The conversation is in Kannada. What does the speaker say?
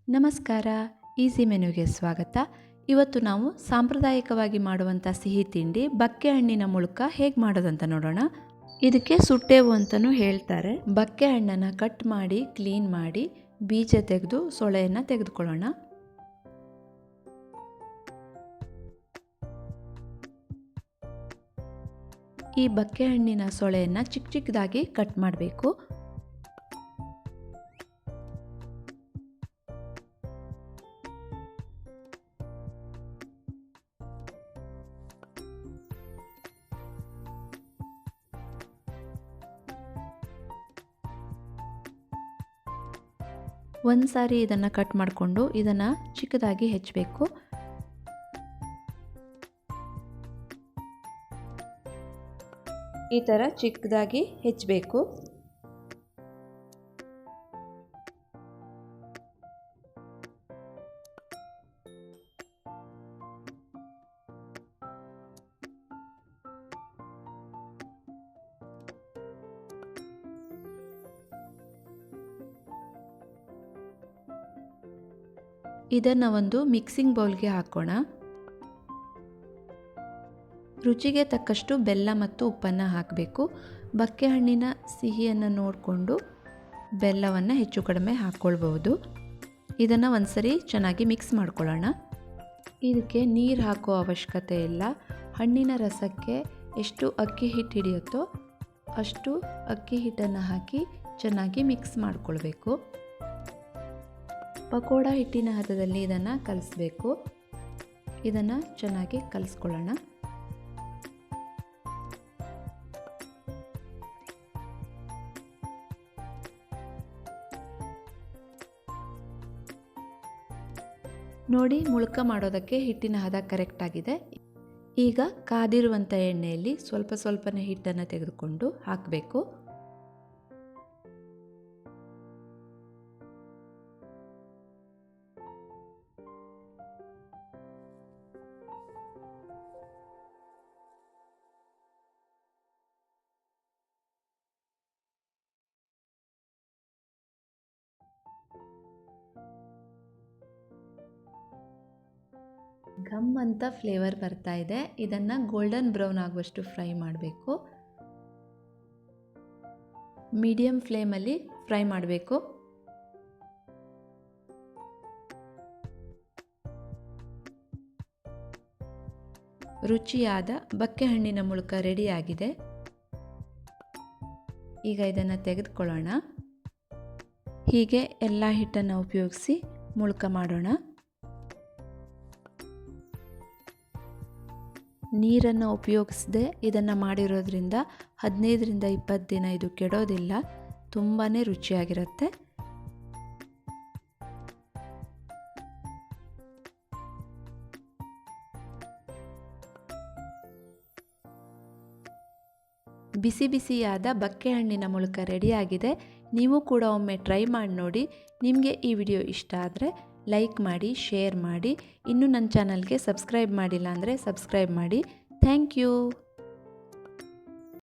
ನಮಸ್ಕಾರ, ಈಸಿ ಮೆನುಗೆ ಸ್ವಾಗತ. ಇವತ್ತು ನಾವು ಸಾಂಪ್ರದಾಯಿಕವಾಗಿ ಮಾಡುವಂಥ ಸಿಹಿ ತಿಂಡಿ ಬಕ್ಕೆ ಹಣ್ಣಿನ ಮುಳುಕ ಹೇಗೆ ಮಾಡೋದಂತ ನೋಡೋಣ. ಇದಕ್ಕೆ ಸುಟ್ಟೇವು ಅಂತಲೂ ಹೇಳ್ತಾರೆ. ಬಕ್ಕೆ ಹಣ್ಣನ್ನು ಕಟ್ ಮಾಡಿ ಕ್ಲೀನ್ ಮಾಡಿ ಬೀಜ ತೆಗೆದು ಸೊಳೆಯನ್ನು ತೆಗೆದುಕೊಳ್ಳೋಣ. ಈ ಬಕ್ಕೆ ಹಣ್ಣಿನ ಸೊಳೆಯನ್ನು ಚಿಕ್ಕ ಚಿಕ್ಕದಾಗಿ ಕಟ್ ಮಾಡಬೇಕು. ಒಂದು ಸಾರಿ ಇದನ್ನು ಕಟ್ ಮಾಡಿಕೊಂಡು ಇದನ್ನು ಚಿಕ್ಕದಾಗಿ ಹೆಚ್ಚಬೇಕು. ಈ ಥರ ಚಿಕ್ಕದಾಗಿ ಹೆಚ್ಚಬೇಕು. ಇದನ್ನು ಒಂದು ಮಿಕ್ಸಿಂಗ್ ಬೌಲ್ಗೆ ಹಾಕೋಣ. ರುಚಿಗೆ ತಕ್ಕಷ್ಟು ಬೆಲ್ಲ ಮತ್ತು ಉಪ್ಪನ್ನು ಹಾಕಬೇಕು. ಬಕ್ಕೆ ಹಣ್ಣಿನ ಸಿಹಿಯನ್ನು ನೋಡಿಕೊಂಡು ಬೆಲ್ಲವನ್ನು ಹೆಚ್ಚು ಕಡಿಮೆ ಹಾಕ್ಕೊಳ್ಬಹುದು. ಇದನ್ನು ಒಂದ್ಸರಿ ಚೆನ್ನಾಗಿ ಮಿಕ್ಸ್ ಮಾಡ್ಕೊಳ್ಳೋಣ. ಇದಕ್ಕೆ ನೀರು ಹಾಕೋ ಅವಶ್ಯಕತೆ ಇಲ್ಲ. ಹಣ್ಣಿನ ರಸಕ್ಕೆ ಎಷ್ಟು ಅಕ್ಕಿ ಹಿಟ್ಟು ಹಿಡಿಯುತ್ತೋ ಅಷ್ಟು ಅಕ್ಕಿ ಹಿಟ್ಟನ್ನು ಹಾಕಿ ಚೆನ್ನಾಗಿ ಮಿಕ್ಸ್ ಮಾಡಿಕೊಳ್ಬೇಕು. ಪಕೋಡ ಹಿಟ್ಟಿನ ಹದದಲ್ಲಿ ಇದನ್ನು ಕಲಿಸ್ಬೇಕು. ಇದನ್ನು ಚೆನ್ನಾಗಿ ಕಲಿಸ್ಕೊಳ್ಳೋಣ. ನೋಡಿ, ಮುಳುಕ ಮಾಡೋದಕ್ಕೆ ಹಿಟ್ಟಿನ ಹದ ಕರೆಕ್ಟ್ ಆಗಿದೆ. ಈಗ ಕಾದಿರುವಂಥ ಎಣ್ಣೆಯಲ್ಲಿ ಸ್ವಲ್ಪ ಸ್ವಲ್ಪನೇ ಹಿಟ್ಟನ್ನು ತೆಗೆದುಕೊಂಡು ಹಾಕಬೇಕು. ಘಮ್ ಅಂತ ಫ್ಲೇವರ್ ಬರ್ತಾ ಇದೆ. ಇದನ್ನು ಗೋಲ್ಡನ್ ಬ್ರೌನ್ ಆಗುವಷ್ಟು ಫ್ರೈ ಮಾಡಬೇಕು. ಮೀಡಿಯಂ ಫ್ಲೇಮಲ್ಲಿ ಫ್ರೈ ಮಾಡಬೇಕು. ರುಚಿಯಾದ ಬಕ್ಕೆ ಹಣ್ಣಿನ ಮುಳುಕ ರೆಡಿಯಾಗಿದೆ. ಈಗ ಇದನ್ನು ತೆಗೆದುಕೊಳ್ಳೋಣ. ಹೀಗೆ ಎಲ್ಲ ಹಿಟ್ಟನ್ನು ಉಪಯೋಗಿಸಿ ಮುಳುಕ ಮಾಡೋಣ. ನೀರನ್ನು ಉಪಯೋಗಿಸದೆ ಇದನ್ನು ಮಾಡಿರೋದ್ರಿಂದ 15ರಿಂದ 20 ದಿನ ಇದು ಕೆಡೋದಿಲ್ಲ. ತುಂಬಾ ರುಚಿಯಾಗಿರುತ್ತೆ. ಬಿಸಿ ಬಿಸಿಯಾದ ಬಕ್ಕೆ ಹಣ್ಣಿನ ಮುಳುಕ ರೆಡಿಯಾಗಿದೆ. ನೀವು ಕೂಡ ಒಮ್ಮೆ ಟ್ರೈ ಮಾಡಿ ನೋಡಿ. ನಿಮಗೆ ಈ ವಿಡಿಯೋ ಇಷ್ಟ ಆದರೆ ಲೈಕ್ ಮಾಡಿ, ಶೇರ್ ಮಾಡಿ. ಇನ್ನೂ ನನ್ನ ಚಾನಲ್ಗೆ ಸಬ್ಸ್ಕ್ರೈಬ್ ಮಾಡಿಲ್ಲ ಅಂದರೆ ಸಬ್ಸ್ಕ್ರೈಬ್ ಮಾಡಿ. Thank you.